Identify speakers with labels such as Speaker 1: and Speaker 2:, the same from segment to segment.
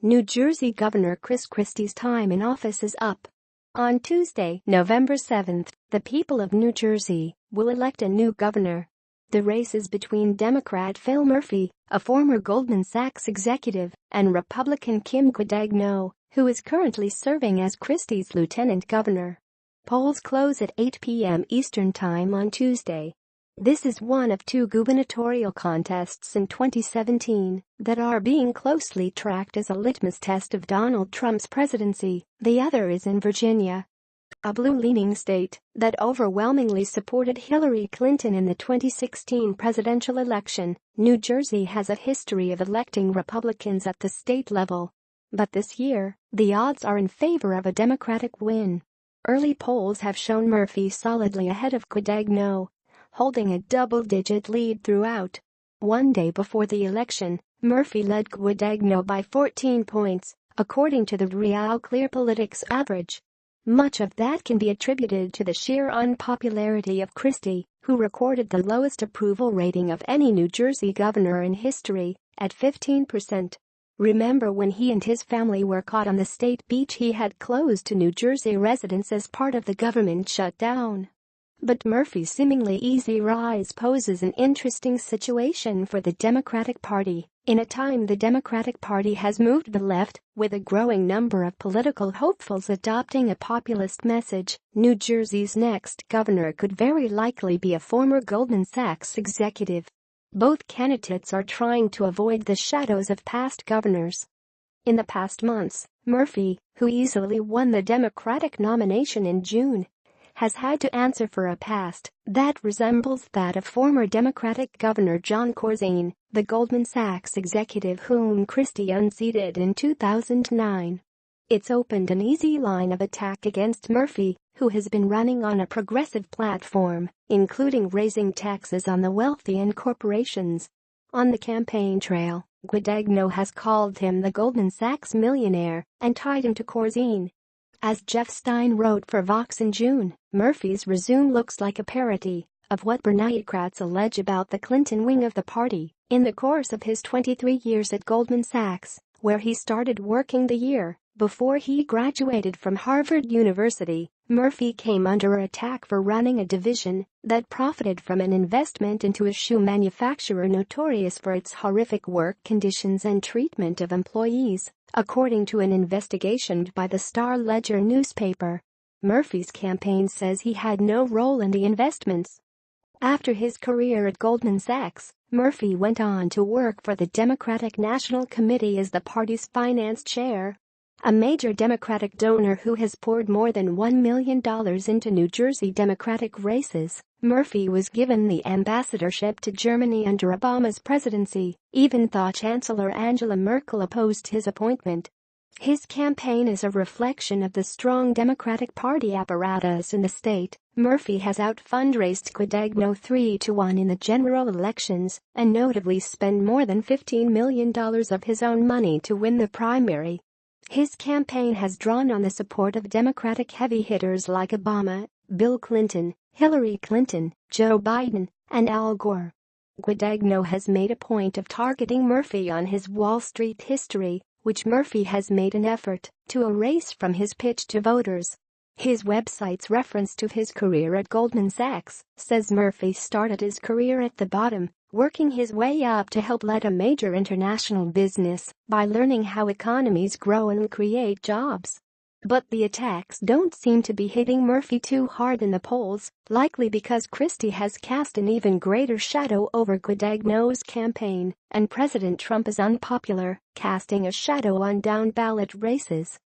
Speaker 1: New Jersey Governor Chris Christie's time in office is up. On Tuesday, November 7th, the people of New Jersey will elect a new governor. The race is between Democrat Phil Murphy, a former Goldman Sachs executive, and Republican Kim Guadagno, who is currently serving as Christie's lieutenant governor. Polls close at 8 p.m. Eastern Time on Tuesday. This is one of two gubernatorial contests in 2017 that are being closely tracked as a litmus test of Donald Trump's presidency. The other is in Virginia, a blue-leaning state that overwhelmingly supported Hillary Clinton in the 2016 presidential election. New Jersey has a history of electing Republicans at the state level, but this year, the odds are in favor of a Democratic win. Early polls have shown Murphy solidly ahead of Guadagno, holding a double-digit lead throughout. One day before the election, Murphy led Guadagno by 14 points, according to the RealClearPolitics average. Much of that can be attributed to the sheer unpopularity of Christie, who recorded the lowest approval rating of any New Jersey governor in history, at 15%. Remember when he and his family were caught on the state beach he had closed to New Jersey residents as part of the government shutdown? But Murphy's seemingly easy rise poses an interesting situation for the Democratic Party. In a time the Democratic Party has moved to the left, with a growing number of political hopefuls adopting a populist message, New Jersey's next governor could very likely be a former Goldman Sachs executive. Both candidates are trying to avoid the shadows of past governors. In the past months, Murphy, who easily won the Democratic nomination in June, has had to answer for a past that resembles that of former Democratic Governor John Corzine, the Goldman Sachs executive whom Christie unseated in 2009. It's opened an easy line of attack against Murphy, who has been running on a progressive platform, including raising taxes on the wealthy and corporations. On the campaign trail, Guadagno has called him the Goldman Sachs millionaire and tied him to Corzine. As Jeff Stein wrote for Vox in June, Murphy's resume looks like a parody of what Bernayocrats allege about the Clinton wing of the party. In the course of his 23 years at Goldman Sachs, where he started working the year before he graduated from Harvard University, Murphy came under attack for running a division that profited from an investment into a shoe manufacturer notorious for its horrific work conditions and treatment of employees, according to an investigation by the Star-Ledger newspaper. Murphy's campaign says he had no role in the investments. After his career at Goldman Sachs, Murphy went on to work for the Democratic National Committee as the party's finance chair, a major Democratic donor who has poured more than $1 million into New Jersey Democratic races. Murphy was given the ambassadorship to Germany under Obama's presidency, even though Chancellor Angela Merkel opposed his appointment. His campaign is a reflection of the strong Democratic Party apparatus in the state. Murphy has out-fundraised Guadagno 3-1 in the general elections and notably spent more than $15 million of his own money to win the primary. His campaign has drawn on the support of Democratic heavy hitters like Obama, Bill Clinton, Hillary Clinton, Joe Biden, and Al Gore. Guadagno has made a point of targeting Murphy on his Wall Street history, which Murphy has made an effort to erase from his pitch to voters. His website's reference to his career at Goldman Sachs says Murphy started his career at the bottom, working his way up to help lead a major international business by learning how economies grow and create jobs. But the attacks don't seem to be hitting Murphy too hard in the polls, likely because Christie has cast an even greater shadow over Guadagno's campaign, and President Trump is unpopular, casting a shadow on down-ballot races.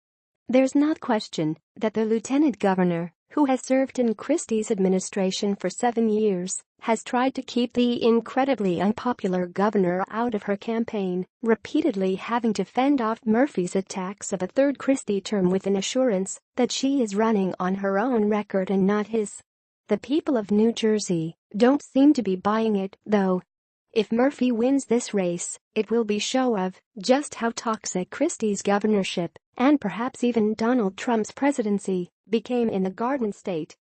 Speaker 1: There's not question that the lieutenant governor, who has served in Christie's administration for 7 years, has tried to keep the incredibly unpopular governor out of her campaign, repeatedly having to fend off Murphy's attacks of a third Christie term with an assurance that she is running on her own record and not his. The people of New Jersey don't seem to be buying it, though. If Murphy wins this race, it will be show of just how toxic Christie's governorship, and perhaps even Donald Trump's presidency, became in the Garden State.